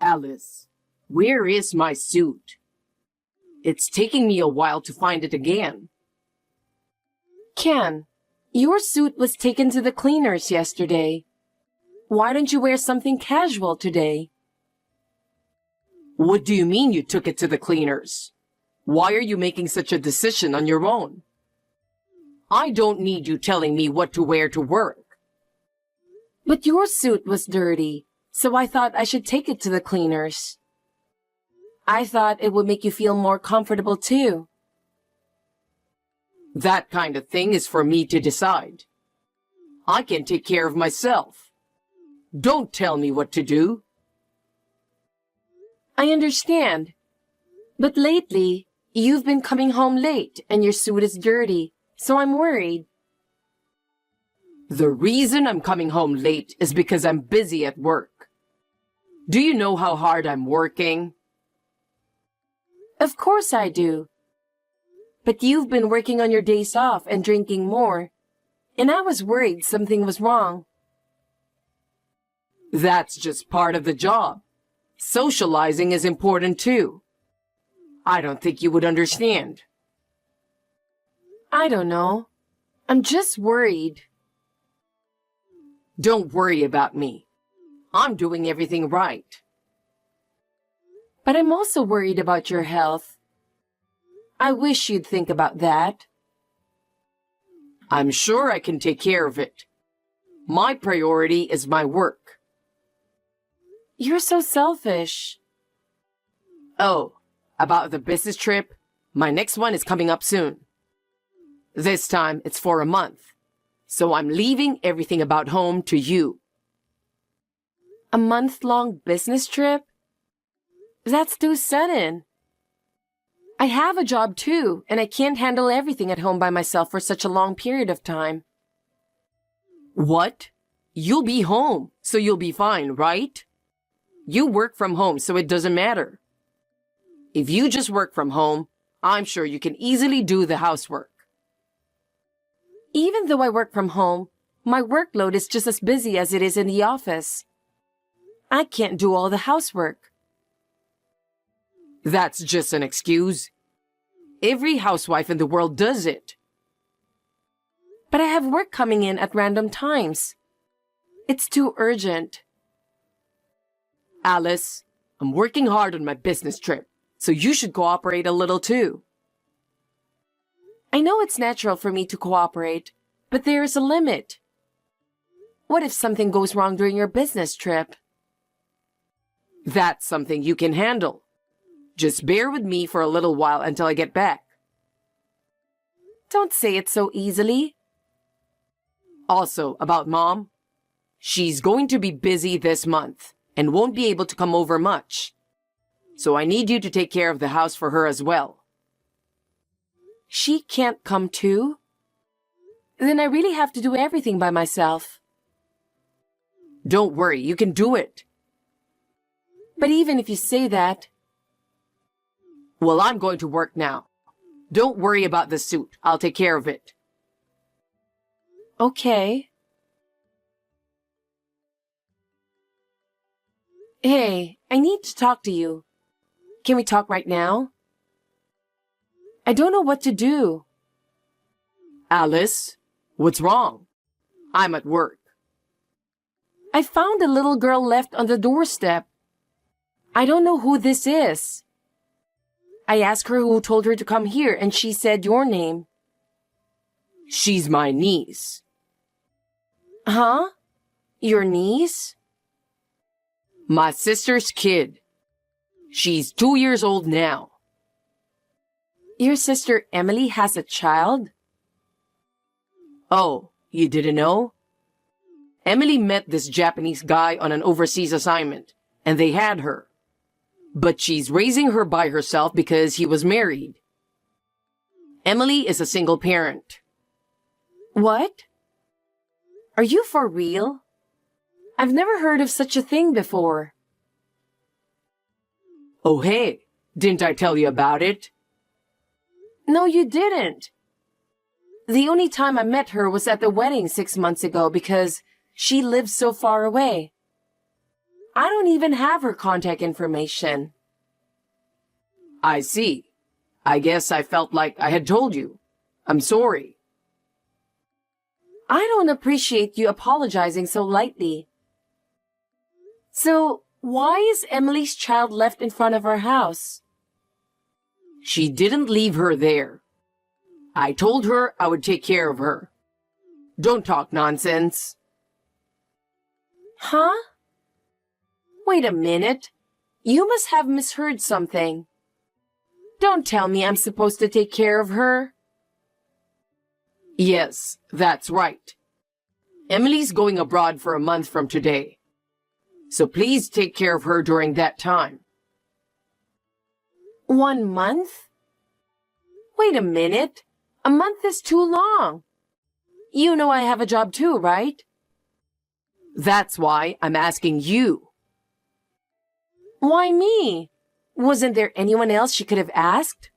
Alice, where is my suit? It's taking me a while to find it again. Ken, your suit was taken to the cleaners yesterday. Why don't you wear something casual today? What do you mean you took it to the cleaners? Why are you making such a decision on your own? I don't need you telling me what to wear to work. But your suit was dirty, so I thought I should take it to the cleaners. I thought it would make you feel more comfortable too. That kind of thing is for me to decide. I can take care of myself. Don't tell me what to do. I understand. But lately, you've been coming home late and your suit is dirty, so I'm worried. The reason I'm coming home late is because I'm busy at work. Do you know how hard I'm working? Of course I do. But you've been working on your days off and drinking more, and I was worried something was wrong. That's just part of the job. Socializing is important too. I don't think you would understand. I don't know. I'm just worried. Don't worry about me. I'm doing everything right. But I'm also worried about your health. I wish you'd think about that. I'm sure I can take care of it. My priority is my work. You're so selfish. Oh, about the business trip, my next one is coming up soon. This time it's for a month, so I'm leaving everything about home to you. A month-long business trip? That's too sudden. I have a job too, and I can't handle everything at home by myself for such a long period of time. What? You'll be home, so you'll be fine, right? You work from home, so it doesn't matter. If you just work from home, I'm sure you can easily do the housework. Even though I work from home, my workload is just as busy as it is in the office. I can't do all the housework. That's just an excuse. Every housewife in the world does it. But I have work coming in at random times. It's too urgent. Alice, I'm working hard on my business trip, so you should cooperate a little too. I know it's natural for me to cooperate, but there is a limit. What if something goes wrong during your business trip? That's something you can handle. Just bear with me for a little while until I get back. Don't say it so easily. Also, about Mom, she's going to be busy this month and won't be able to come over much. So I need you to take care of the house for her as well. She can't come too? Then I really have to do everything by myself. Don't worry, you can do it. But even if you say that... Well, I'm going to work now. Don't worry about the suit. I'll take care of it. Okay. Hey, I need to talk to you. Can we talk right now? I don't know what to do. Alice, what's wrong? I'm at work. I found a little girl left on the doorstep. I don't know who this is. I asked her who told her to come here, and she said your name. She's my niece. Huh? Your niece? My sister's kid. She's 2 years old now. Your sister Emily has a child? Oh, you didn't know? Emily met this Japanese guy on an overseas assignment, and they had her. But she's raising her by herself because he was married. Emily is a single parent. What? Are you for real? I've never heard of such a thing before. Oh, hey, didn't I tell you about it? No, you didn't. The only time I met her was at the wedding 6 months ago because she lives so far away. I don't even have her contact information. I see. I guess I felt like I had told you. I'm sorry. I don't appreciate you apologizing so lightly. So, why is Emily's child left in front of our house? She didn't leave her there. I told her I would take care of her. Don't talk nonsense. Huh? Wait a minute. You must have misheard something. Don't tell me I'm supposed to take care of her. Yes, that's right. Emily's going abroad for a month from today. So please take care of her during that time. 1 month? Wait a minute. A month is too long. You know I have a job too, right? That's why I'm asking you. Why me? Wasn't there anyone else she could have asked?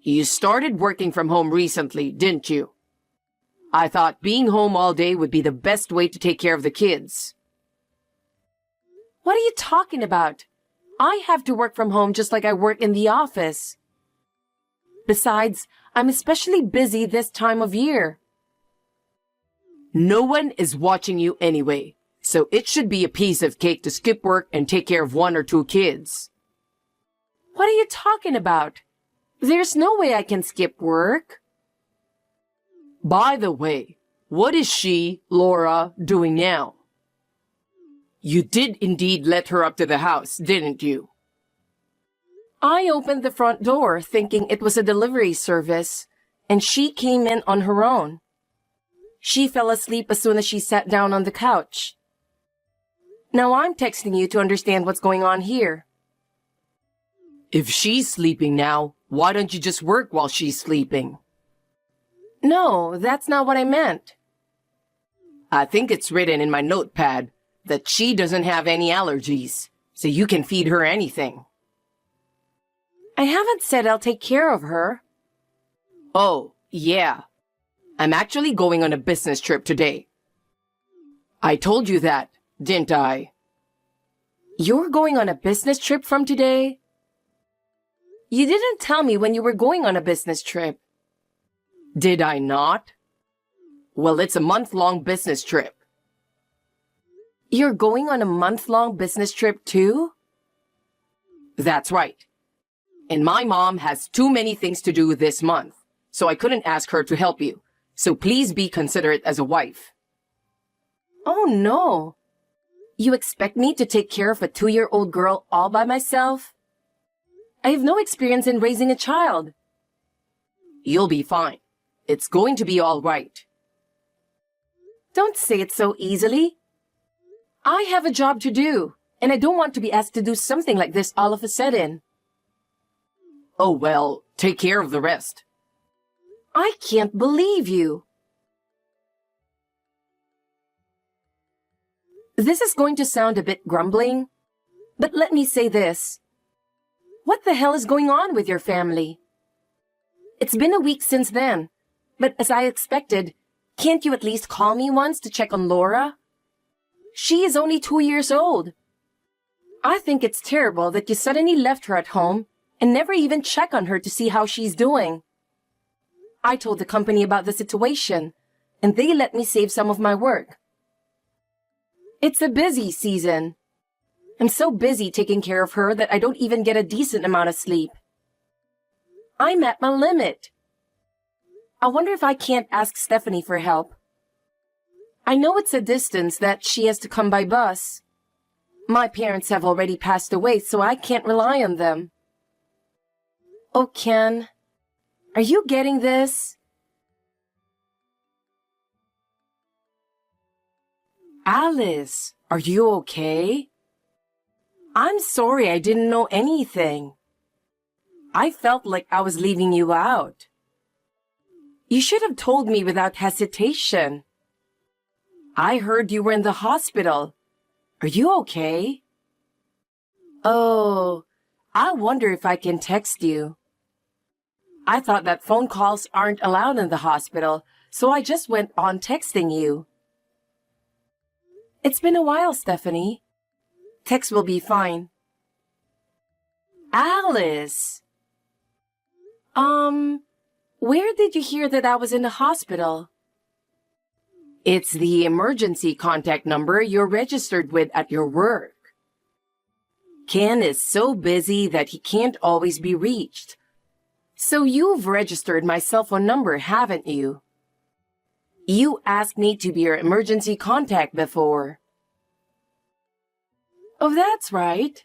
You started working from home recently, didn't you? I thought being home all day would be the best way to take care of the kids. What are you talking about? I have to work from home just like I work in the office. Besides, I'm especially busy this time of year. No one is watching you anyway, so it should be a piece of cake to skip work and take care of 1 or 2 kids. What are you talking about? There's no way I can skip work. By the way, what is she, Laura, doing now? You did indeed let her up to the house, didn't you? I opened the front door thinking it was a delivery service, and she came in on her own. She fell asleep as soon as she sat down on the couch. Now I'm texting you to understand what's going on here. If she's sleeping now, why don't you just work while she's sleeping? No, that's not what I meant. I think it's written in my notepad that she doesn't have any allergies, so you can feed her anything. I haven't said I'll take care of her. Oh, yeah. I'm actually going on a business trip today. I told you that, didn't I? You're going on a business trip from today? You didn't tell me when you were going on a business trip. Did I not? Well, it's a month-long business trip. You're going on a month-long business trip too? That's right. And my mom has too many things to do this month, so I couldn't ask her to help you. So please be considerate as a wife. Oh no. You expect me to take care of a 2-year-old girl all by myself? I have no experience in raising a child. You'll be fine. It's going to be all right. Don't say it so easily. I have a job to do, and I don't want to be asked to do something like this all of a sudden. Oh well, take care of the rest. I can't believe you. This is going to sound a bit grumbling, but let me say this. What the hell is going on with your family? It's been a week since then, but as I expected, can't you at least call me once to check on Laura? She is only 2 years old. I think it's terrible that you suddenly left her at home and never even check on her to see how she's doing. I told the company about the situation, and they let me save some of my work. It's a busy season. I'm so busy taking care of her that I don't even get a decent amount of sleep. I'm at my limit. I wonder if I can't ask Stephanie for help. I know it's a distance that she has to come by bus. My parents have already passed away, so I can't rely on them. Oh, Ken, are you getting this? Alice, are you okay? I'm sorry I didn't know anything. I felt like I was leaving you out. You should have told me without hesitation. I heard you were in the hospital. Are you okay? Oh, I wonder if I can text you. I thought that phone calls aren't allowed in the hospital, so I just went on texting you. It's been a while, Stephanie. Text will be fine. Alice! Where did you hear that I was in the hospital? It's the emergency contact number you're registered with at your work. Ken is so busy that he can't always be reached. So you've registered my cell phone number, haven't you? You asked me to be your emergency contact before. Oh, that's right.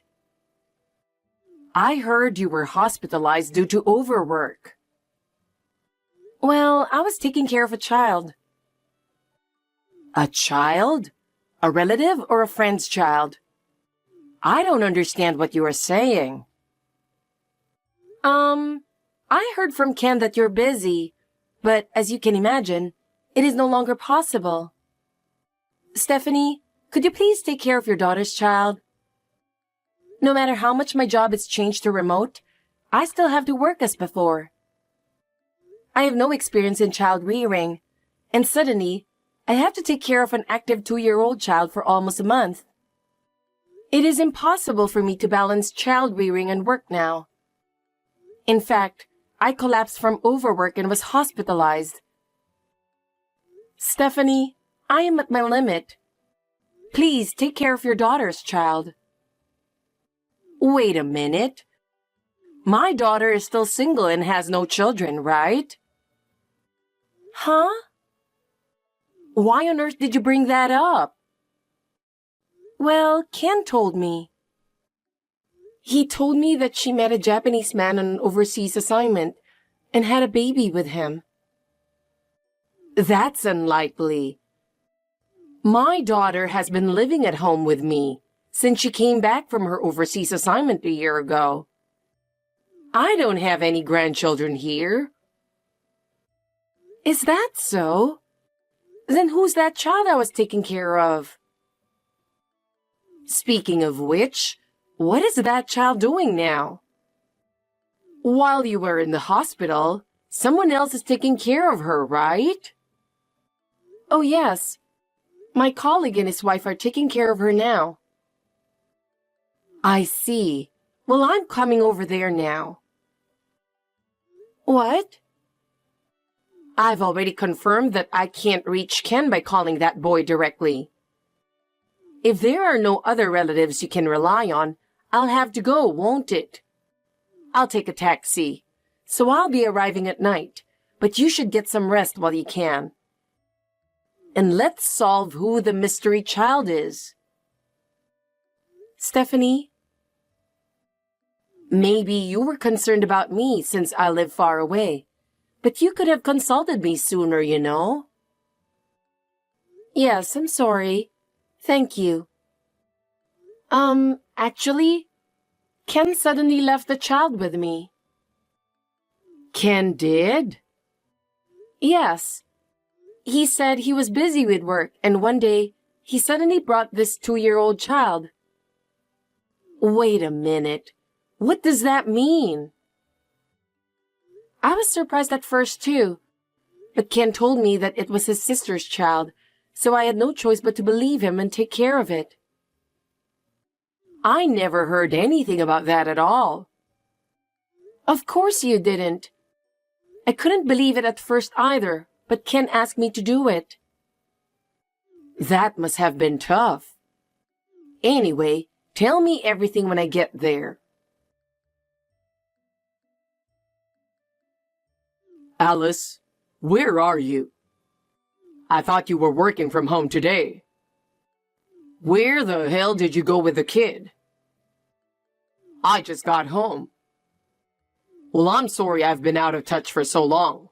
I heard you were hospitalized due to overwork. Well, I was taking care of a child. A child? A relative or a friend's child? I don't understand what you are saying. I heard from Ken that you're busy, but as you can imagine, it is no longer possible. Stephanie, could you please take care of your daughter's child? No matter how much my job is changed to remote, I still have to work as before. I have no experience in child rearing, and suddenly, I have to take care of an active 2-year-old child for almost a month. It is impossible for me to balance child rearing and work now. In fact, I collapsed from overwork and was hospitalized. Stephanie, I am at my limit. Please take care of your daughter's child. Wait a minute. My daughter is still single and has no children, right? Huh? Why on earth did you bring that up? Well, Ken told me. He told me that she met a Japanese man on an overseas assignment and had a baby with him. That's unlikely. My daughter has been living at home with me since she came back from her overseas assignment a year ago. I don't have any grandchildren here. Is that so? Then who's that child I was taking care of? Speaking of which, what is that child doing now? While you were in the hospital, someone else is taking care of her, right? Oh, yes. My colleague and his wife are taking care of her now. I see. Well, I'm coming over there now. What? I've already confirmed that I can't reach Ken by calling that boy directly. If there are no other relatives you can rely on, I'll have to go, won't it? I'll take a taxi, so I'll be arriving at night, but you should get some rest while you can. And let's solve who the mystery child is. Stephanie? Maybe you were concerned about me since I live far away, but you could have consulted me sooner, you know. Yes, I'm sorry. Thank you. Actually, Ken suddenly left the child with me. Ken did? Yes. He said he was busy with work, and one day, he suddenly brought this 2-year-old child. Wait a minute. What does that mean? I was surprised at first, too. But Ken told me that it was his sister's child, so I had no choice but to believe him and take care of it. I never heard anything about that at all. Of course you didn't. I couldn't believe it at first either, but Ken asked me to do it. That must have been tough. Anyway, tell me everything when I get there. Alice, where are you? I thought you were working from home today. Where the hell did you go with the kid? I just got home. Well, I'm sorry I've been out of touch for so long.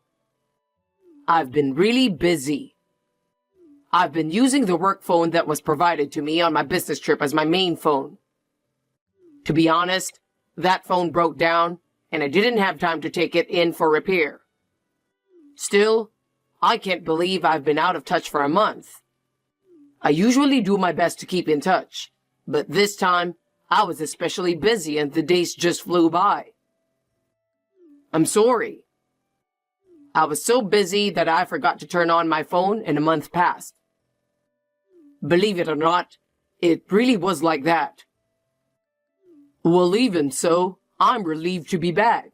I've been really busy. I've been using the work phone that was provided to me on my business trip as my main phone. To be honest, that phone broke down and I didn't have time to take it in for repair. Still, I can't believe I've been out of touch for a month. I usually do my best to keep in touch, but this time I was especially busy and the days just flew by. I'm sorry. I was so busy that I forgot to turn on my phone and a month passed. Believe it or not, it really was like that. Well, even so, I'm relieved to be back.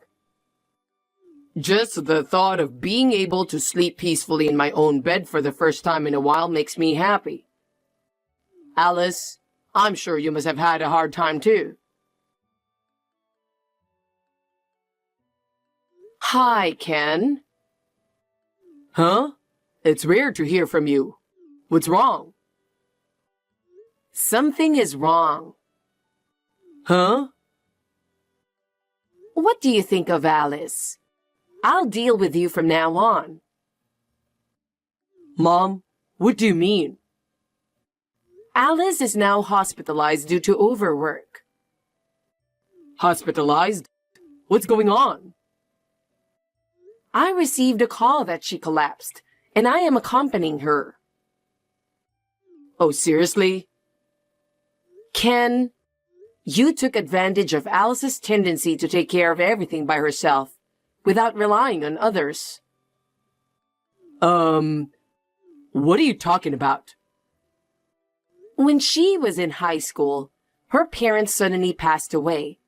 Just the thought of being able to sleep peacefully in my own bed for the first time in a while makes me happy. Alice, I'm sure you must have had a hard time too. Hi, Ken. Huh? It's rare to hear from you. What's wrong? Something is wrong. Huh? What do you think of Alice? I'll deal with you from now on. Mom, what do you mean? Alice is now hospitalized due to overwork. Hospitalized? What's going on? I received a call that she collapsed, and I am accompanying her. Oh, seriously? Ken, you took advantage of Alice's tendency to take care of everything by herself, without relying on others. What are you talking about? When she was in high school, her parents suddenly passed away,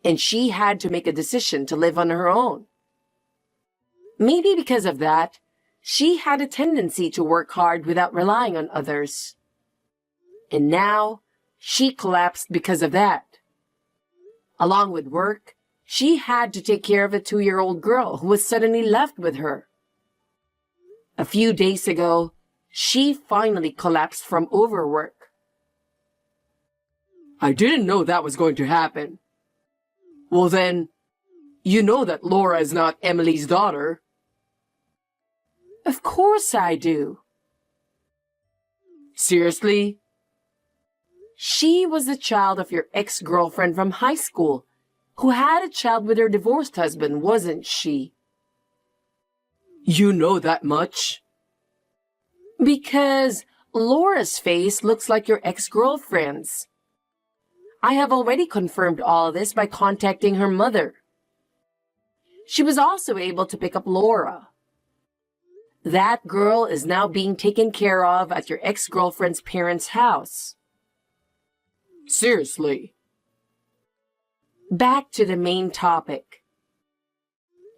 and she had to make a decision to live on her own. Maybe because of that, she had a tendency to work hard without relying on others. And now, she collapsed because of that. Along with work, she had to take care of a 2-year-old girl who was suddenly left with her. A few days ago, she finally collapsed from overwork. I didn't know that was going to happen. Well then, you know that Laura is not Emily's daughter. Of course I do. Seriously? She was the child of your ex-girlfriend from high school, who had a child with her divorced husband, wasn't she? You know that much? Because Laura's face looks like your ex-girlfriend's. I have already confirmed all this by contacting her mother. She was also able to pick up Laura. That girl is now being taken care of at your ex-girlfriend's parents' house. Seriously? Back to the main topic.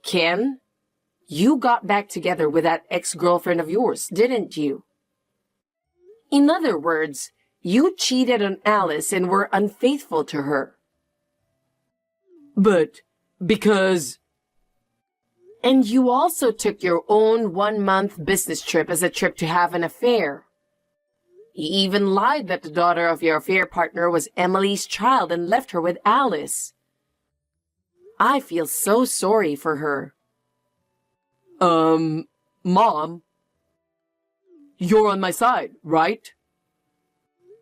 Ken, you got back together with that ex-girlfriend of yours, didn't you? In other words, you cheated on Alice and were unfaithful to her. But, because... And you also took your own 1-month business trip as a trip to have an affair. You even lied that the daughter of your affair partner was Emily's child and left her with Alice. I feel so sorry for her. Mom, you're on my side, right?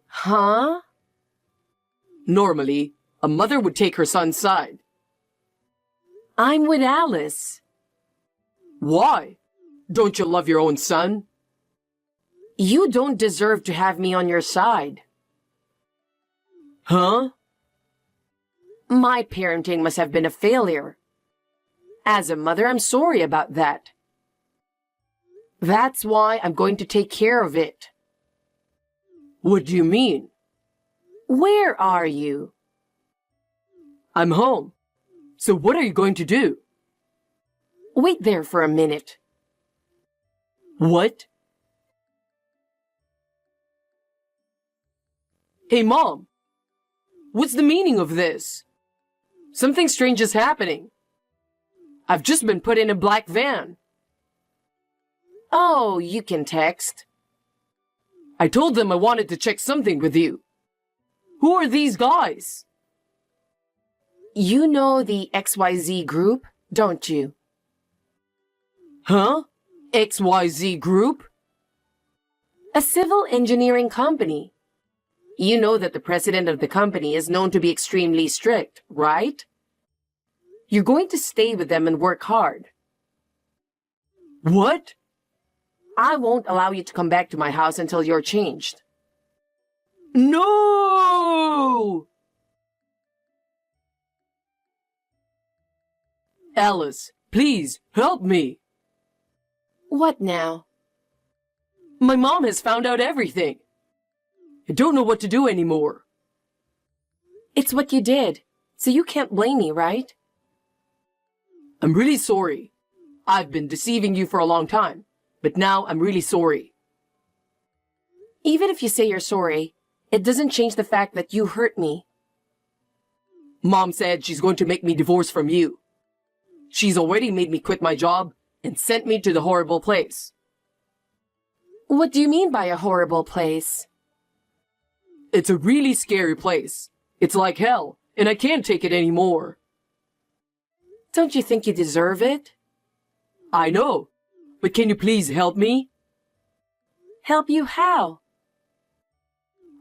Huh? Normally, a mother would take her son's side. I'm with Alice. Why? Don't you love your own son? You don't deserve to have me on your side. Huh? My parenting must have been a failure. As a mother, I'm sorry about that. That's why I'm going to take care of it. What do you mean? Where are you? I'm home. So what are you going to do? Wait there for a minute. What? Hey, Mom! What's the meaning of this? Something strange is happening. I've just been put in a black van. Oh, you can text. I told them I wanted to check something with you. Who are these guys? You know the XYZ group, don't you? Huh? XYZ Group? A civil engineering company. You know that the president of the company is known to be extremely strict, right? You're going to stay with them and work hard. What? I won't allow you to come back to my house until you're changed. No! Alice, please, help me. What now? My mom has found out everything. I don't know what to do anymore. It's what you did, so you can't blame me, right? I'm really sorry. I've been deceiving you for a long time, but now I'm really sorry. Even if you say you're sorry, it doesn't change the fact that you hurt me. Mom said she's going to make me divorce from you. She's already made me quit my job and sent me to the horrible place. What do you mean by a horrible place? It's a really scary place. It's like hell, and I can't take it anymore. Don't you think you deserve it? I know, but can you please help me? Help you how?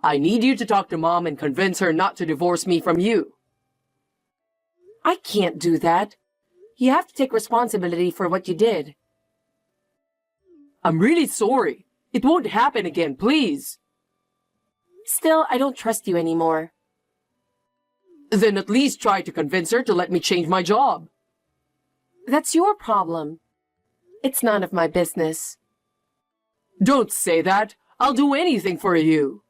I need you to talk to Mom and convince her not to divorce me from you. I can't do that. You have to take responsibility for what you did. I'm really sorry. It won't happen again, please. Still, I don't trust you anymore. Then at least try to convince her to let me change my job. That's your problem. It's none of my business. Don't say that. I'll do anything for you.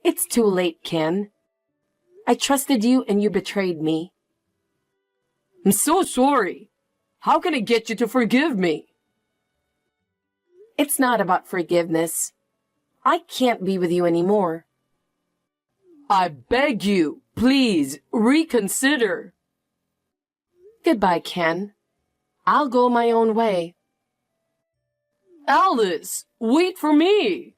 It's too late, Ken. I trusted you and you betrayed me. I'm so sorry. How can I get you to forgive me? It's not about forgiveness. I can't be with you anymore. I beg you, please, reconsider. Goodbye, Ken. I'll go my own way. Alice, wait for me.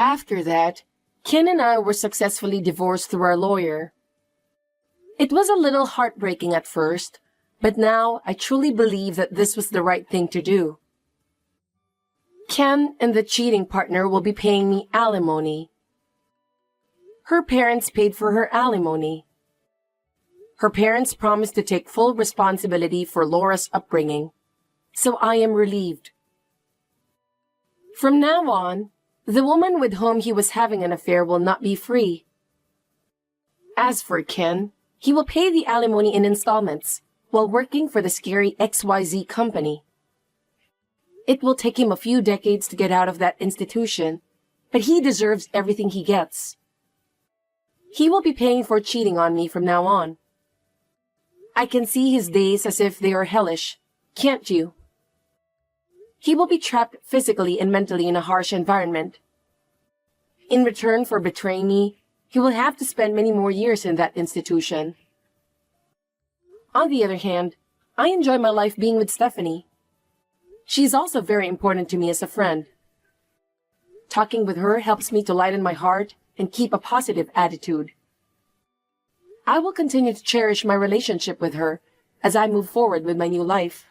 After that, Ken and I were successfully divorced through our lawyer. It was a little heartbreaking at first, but now I truly believe that this was the right thing to do. Ken and the cheating partner will be paying me alimony. Her parents paid for her alimony. Her parents promised to take full responsibility for Laura's upbringing, so I am relieved. From now on, the woman with whom he was having an affair will not be free. As for Ken, he will pay the alimony in installments while working for the scary XYZ company. It will take him a few decades to get out of that institution, but he deserves everything he gets. He will be paying for cheating on me from now on. I can see his days as if they are hellish, can't you? He will be trapped physically and mentally in a harsh environment. In return for betraying me, he will have to spend many more years in that institution. On the other hand, I enjoy my life being with Stephanie. She is also very important to me as a friend. Talking with her helps me to lighten my heart and keep a positive attitude. I will continue to cherish my relationship with her as I move forward with my new life.